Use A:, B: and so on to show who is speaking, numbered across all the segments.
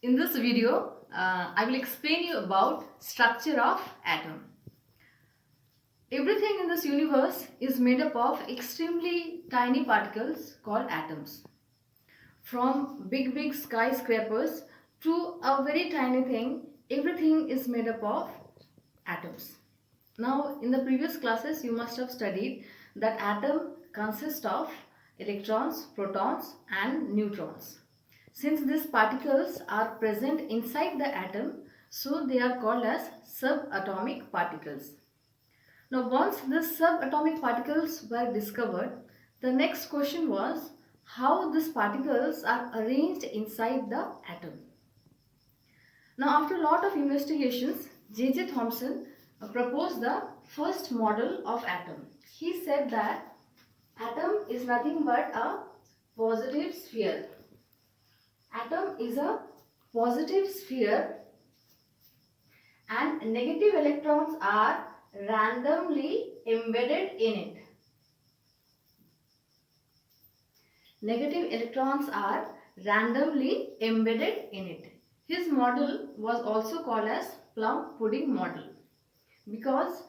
A: In this video, I will explain you about structure of atom. Everything in this universe is made up of extremely tiny particles called atoms. From big skyscrapers to a very tiny thing, everything is made up of atoms. Now, in the previous classes, you must have studied that atom consists of electrons, protons and neutrons. Since these particles are present inside the atom, so they are called as subatomic particles. Now, once the subatomic particles were discovered, the next question was how these particles are arranged inside the atom. Now, after a lot of investigations, J.J. Thomson proposed the first model of atom. He said that atom is nothing but a positive sphere. Atom is a positive sphere and negative electrons are randomly embedded in it. Negative electrons are randomly embedded in it. His model was also called as plum pudding model, because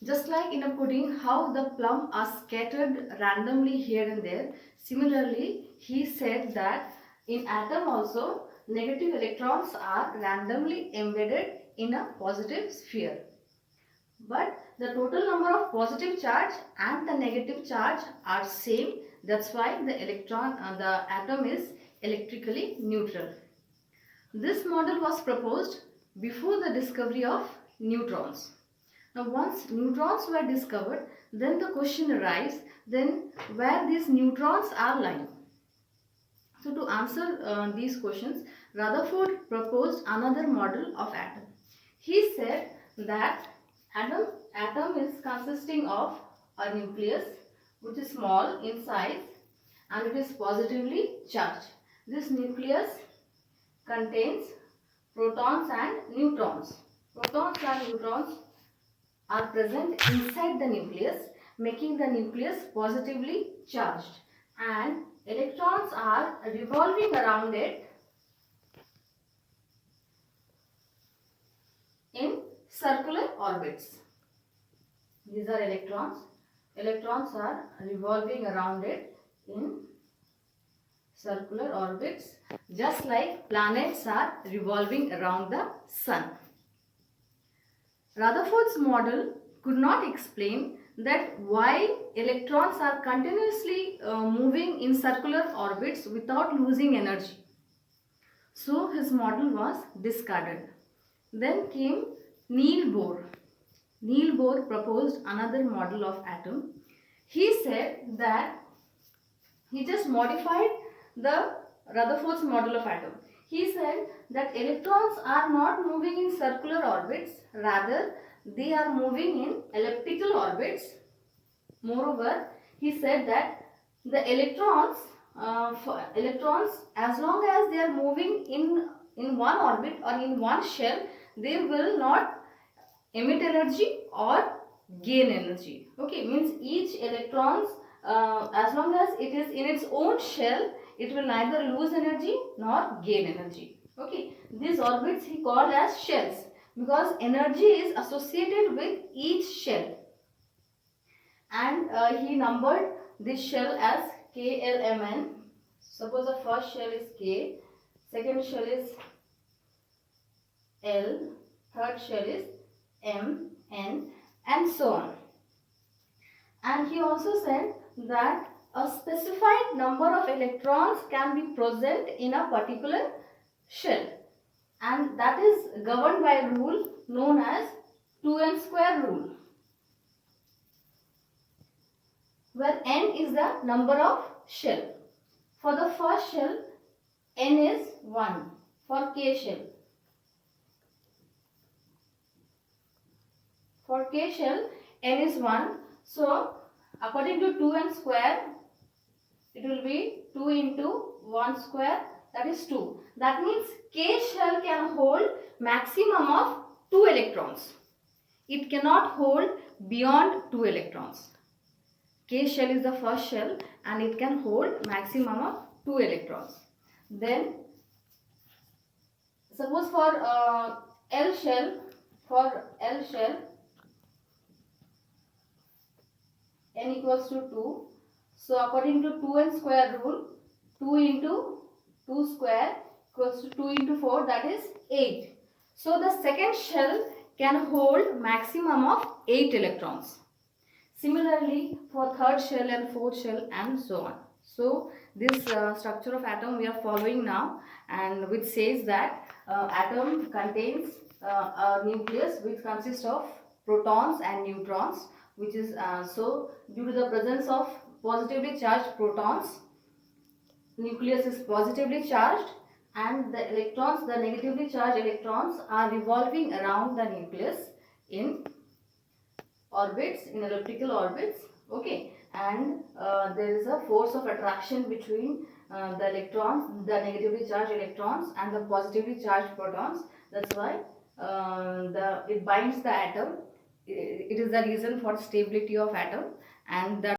A: just like in a pudding how the plum are scattered randomly here and there, similarly he said that in atom also negative electrons are randomly embedded in a positive sphere. But the total number of positive charge and the negative charge are same. That's why the atom is electrically neutral. This model was proposed before the discovery of neutrons. Now, once neutrons were discovered, then the question arises, then where these neutrons are lying. So, to answer these questions, Rutherford proposed another model of atom. He said that atom is consisting of a nucleus which is small in size and it is positively charged. This nucleus contains protons and neutrons. Protons and neutrons are present inside the nucleus, making the nucleus positively charged, and electrons are revolving around it in circular orbits. These are electrons. Electrons are revolving around it in circular orbits, just like planets are revolving around the sun. Rutherford's model could not explain that why electrons are continuously moving in circular orbits without losing energy. So his model was discarded. Then came Niels Bohr. Niels Bohr proposed another model of atom. He said that he just modified the Rutherford's model of atom. He said that electrons are not moving in circular orbits, rather they are moving in elliptical orbits. Moreover, he said that the electrons as long as they are moving in one orbit or in one shell, they will not emit energy or gain energy. Okay, means each electrons as long as it is in its own shell, it will neither lose energy nor gain energy. Okay, these orbits he called as shells because energy is associated with each shell, and he numbered this shell as KLMN. Suppose the first shell is K, second shell is L, third shell is M, N, and so on. And he also said that a specified number of electrons can be present in a particular shell, and that is governed by a rule known as 2n square rule, where n is the number of shell. For the first shell, n is 1 for K shell. For K shell, n is 1. So, according to 2n square, it will be 2 into 1 square, that is 2. That means K shell can hold maximum of 2 electrons. It cannot hold beyond 2 electrons. K shell is the first shell and it can hold maximum of 2 electrons. Then Suppose for L shell, n equals to 2. So according to 2n square rule, 2 into 2 square equals to 2 into 4, that is 8. So the second shell can hold maximum of 8 electrons. Similarly for third shell and fourth shell and so on. So this structure of atom we are following now, and which says that atom contains a nucleus which consists of protons and neutrons, which is so due to the presence of positively charged protons, nucleus is positively charged, and the electrons, the negatively charged electrons, are revolving around the nucleus in orbits, in elliptical orbits. Okay, and there is a force of attraction between the electrons, the negatively charged electrons, and the positively charged protons. That's why it binds the atom. It is the reason for stability of atom, and the